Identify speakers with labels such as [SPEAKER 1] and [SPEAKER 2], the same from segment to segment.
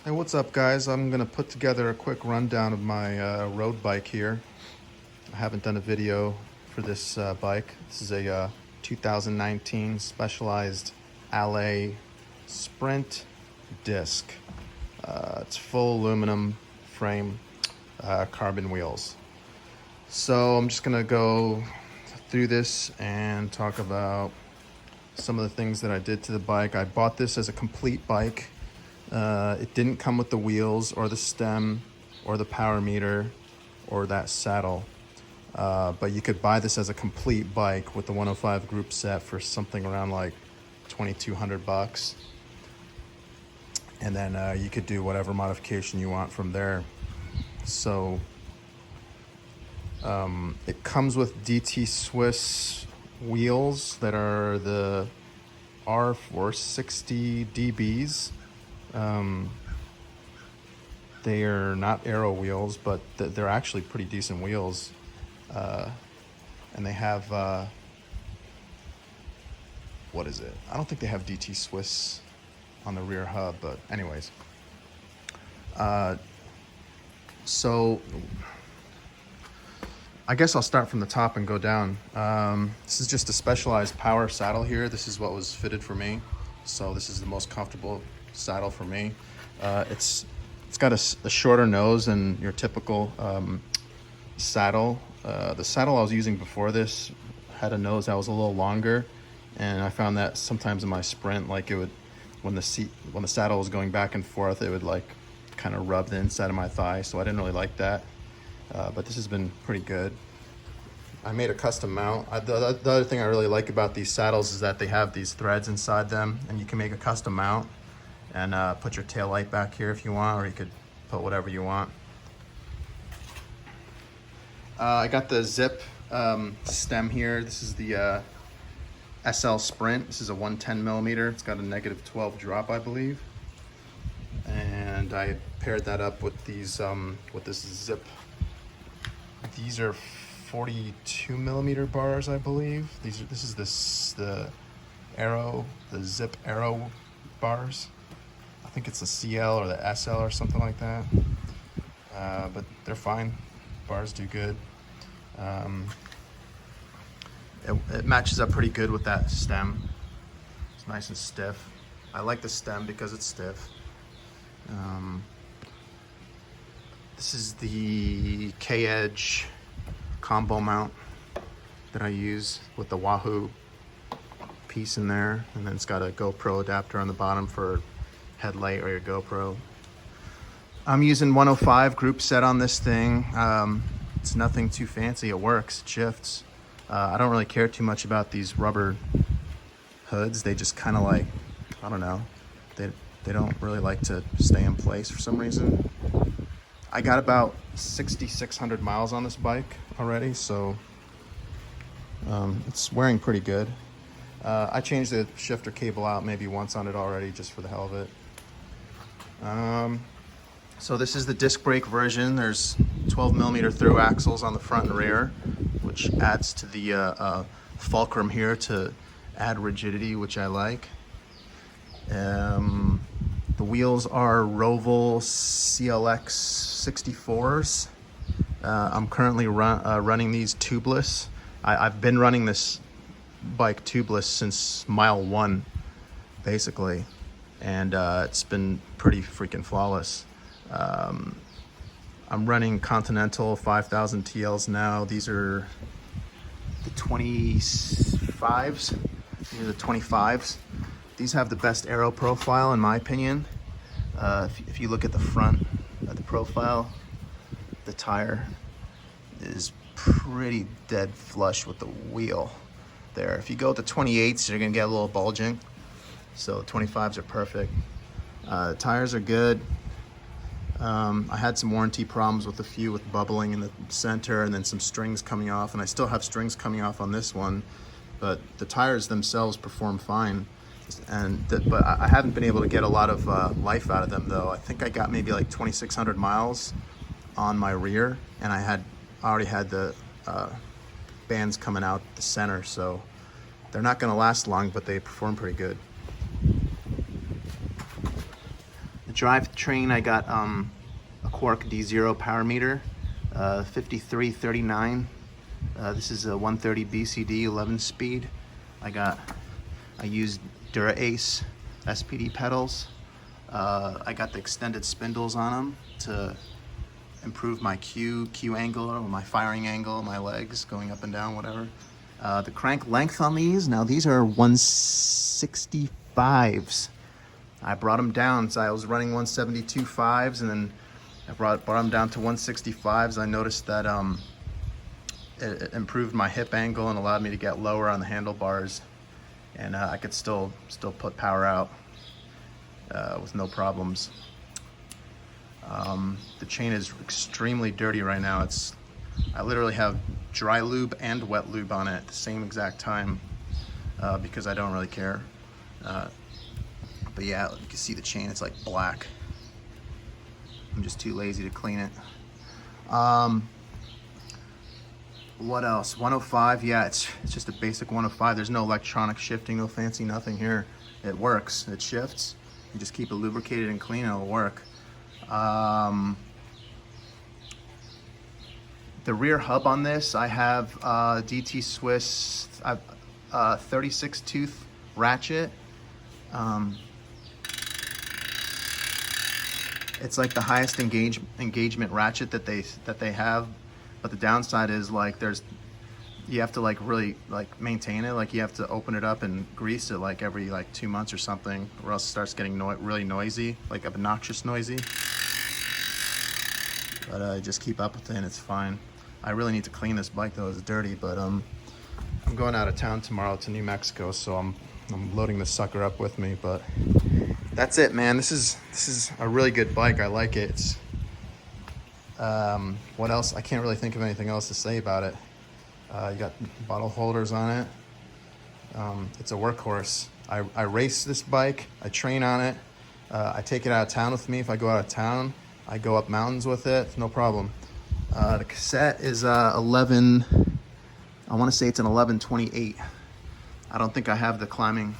[SPEAKER 1] Hey, what's up guys? I'm gonna put together a quick rundown of my road bike here. I haven't done a video for this bike. This is a 2019 Specialized Allez Sprint disc. It's full aluminum frame, carbon wheels. So I'm just gonna go through this and talk about some of the things that I did to the bike. I bought this as a complete bike. It didn't come with the wheels or the stem or the power meter or that saddle, but you could buy this as a complete bike with the 105 Groupset for something around like 2,200 bucks, and then you could do whatever modification you want from there. So it comes with DT Swiss wheels that are the R470dbs. They are not aero wheels, but they're actually pretty decent wheels, and they have what is it? I don't think they have DT Swiss on the rear hub, but anyways, so I guess I'll start from the top and go down. This is just a Specialized power saddle here. This is what was fitted for me, so this is the most comfortable saddle for me. It's got a shorter nose than your typical saddle. The saddle I was using before this had a nose that was a little longer, and I found that sometimes in my sprint, like it would, when the saddle was going back and forth, it would like kind of rub the inside of my thigh, so I didn't really like that. But this has been pretty good. I made a custom mount. The other thing I really like about these saddles is that they have these threads inside them, and you can make a custom mount and put your tail light back here if you want, or you could put whatever you want. I got the zip stem here. This is the SL Sprint. This is a 110 millimeter. It's got a -12 drop, I believe. And I paired that up with these with this zip. These are 42 millimeter bars, I believe. This is the zip arrow bars. I think it's the CL or the SL or something like that, but they're fine. Bars do good. It matches up pretty good with that stem. It's nice and stiff. I like the stem because it's stiff. This is the K-Edge combo mount that I use with the Wahoo piece in there, and then it's got a GoPro adapter on the bottom for headlight or your GoPro. I'm using 105 Groupset on this thing. It's nothing too fancy. It works, it shifts. I don't really care too much about these rubber hoods. They just kind of like, I don't know, they don't really like to stay in place for some reason. I got about 6,600 miles on this bike already, so it's wearing pretty good. I changed the shifter cable out maybe once on it already, just for the hell of it. So this is the disc brake version. There's 12 millimeter through axles on the front and rear, which adds to the fulcrum here to add rigidity, which I like. The wheels are Roval CLX 64s. I'm currently running these tubeless. I've been running this bike tubeless since mile 1, basically, and it's been pretty freaking flawless. I'm running Continental 5000 TLs now. These are the 25s. These are the 25s. These have the best aero profile in my opinion. If you look at the front of the profile, the tire is pretty dead flush with the wheel there. If you go with the 28s, you're gonna get a little bulging. So 25s are perfect. Tires are good. I had some warranty problems with a few with bubbling in the center and then some strings coming off, and I still have strings coming off on this one, but the tires themselves perform fine. But I haven't been able to get a lot of life out of them though. I think I got maybe like 2,600 miles on my rear, and I already had the bands coming out the center, so they're not going to last long, but they perform pretty good. The Drivetrain, I got a Quark D0 power meter, 5339. This is a 130 BCD 11 speed. I used Dura-Ace SPD pedals. I got the extended spindles on them to improve my Q angle, or my firing angle, my legs going up and down, whatever. The crank length on these, now these are 165s. I brought them down, so I was running 172 5s, and then I brought them down to 165s. I noticed that it improved my hip angle and allowed me to get lower on the handlebars, and I could still put power out with no problems. The chain is extremely dirty right now. I literally have dry lube and wet lube on it at the same exact time because I don't really care. But yeah, you can see the chain, it's like black. I'm just too lazy to clean it. What else? 105, yeah, it's just a basic 105. There's no electronic shifting, no fancy nothing here. It works, it shifts. You just keep it lubricated and clean and it'll work. The rear hub on this, I have DT Swiss 36 tooth ratchet. It's like the highest engagement ratchet that they have, but the downside is like you have to like really like maintain it. Like you have to open it up and grease it like every 2 months or something, or else it starts getting really noisy, like obnoxious noisy. But I just keep up with it and it's fine. I really need to clean this bike though, it's dirty, but I'm going out of town tomorrow to New Mexico, so I'm loading this sucker up with me. But that's it, man. This is a really good bike. I like it. It's, what else? I can't really think of anything else to say about it. You got bottle holders on it. It's a workhorse. I race this bike. I train on it. I take it out of town with me. If I go out of town, I go up mountains with it. No problem. The cassette is 11. I want to say it's an 1128. I don't think I have the climbing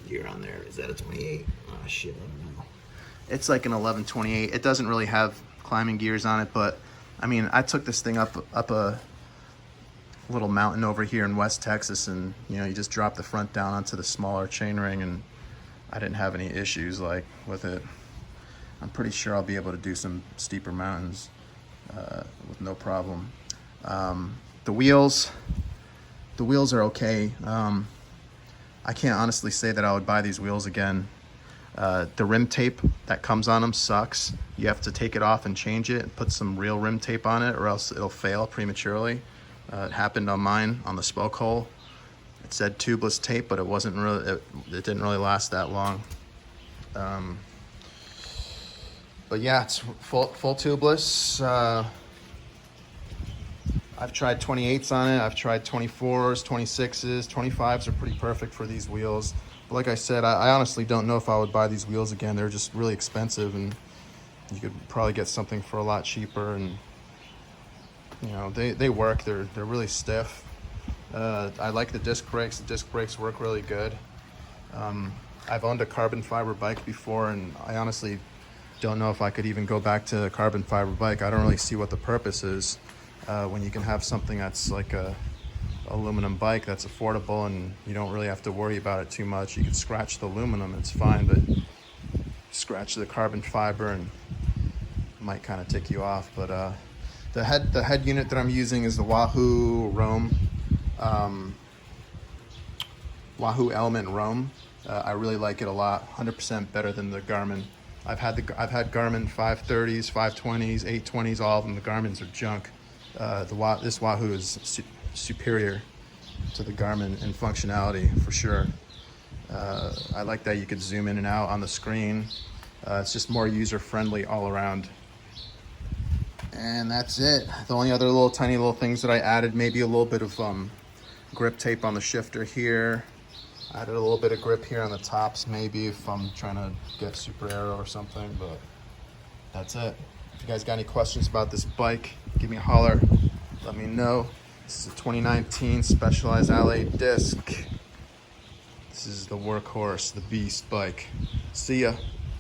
[SPEAKER 1] gear on there. Is that a 28? Oh shit, I don't know. It's like an 1128. It doesn't really have climbing gears on it, but I mean, I took this thing up a little mountain over here in West Texas, and you just drop the front down onto the smaller chainring, and I didn't have any issues like with it. I'm pretty sure I'll be able to do some steeper mountains with no problem. The wheels are okay. I can't honestly say that I would buy these wheels again. The rim tape that comes on them sucks. You have to take it off and change it and put some real rim tape on it, or else it'll fail prematurely. It happened on mine on the spoke hole. It said tubeless tape, but it wasn't really. It didn't really last that long. But yeah, it's full tubeless. I've tried 28s on it. I've tried 24s, 26s, 25s are pretty perfect for these wheels. But like I said, I honestly don't know if I would buy these wheels again. They're just really expensive, and you could probably get something for a lot cheaper. And they work. They're really stiff. I like the disc brakes. The disc brakes work really good. I've owned a carbon fiber bike before, and I honestly don't know if I could even go back to a carbon fiber bike. I don't really see what the purpose is when you can have something that's like a aluminum bike that's affordable, and you don't really have to worry about it too much. You can scratch the aluminum, it's fine, but scratch the carbon fiber and it might kind of tick you off. But the head unit that I'm using is the Wahoo Element Roam. I really like it a lot. 100% better than the Garmin. I've had Garmin 530s, 520s, 820s. All of them. The Garmin's are junk. This Wahoo is superior to the Garmin in functionality for sure. I like that you could zoom in and out on the screen. It's just more user-friendly all around. And that's it. The only other tiny little things that I added, maybe a little bit of grip tape on the shifter here. I added a little bit of grip here on the tops, maybe if I'm trying to get super aero or something, but that's it. If you guys got any questions about this bike, give me a holler. Let me know. This is a 2019 Specialized Allez disc. This is the workhorse, the beast bike. See ya.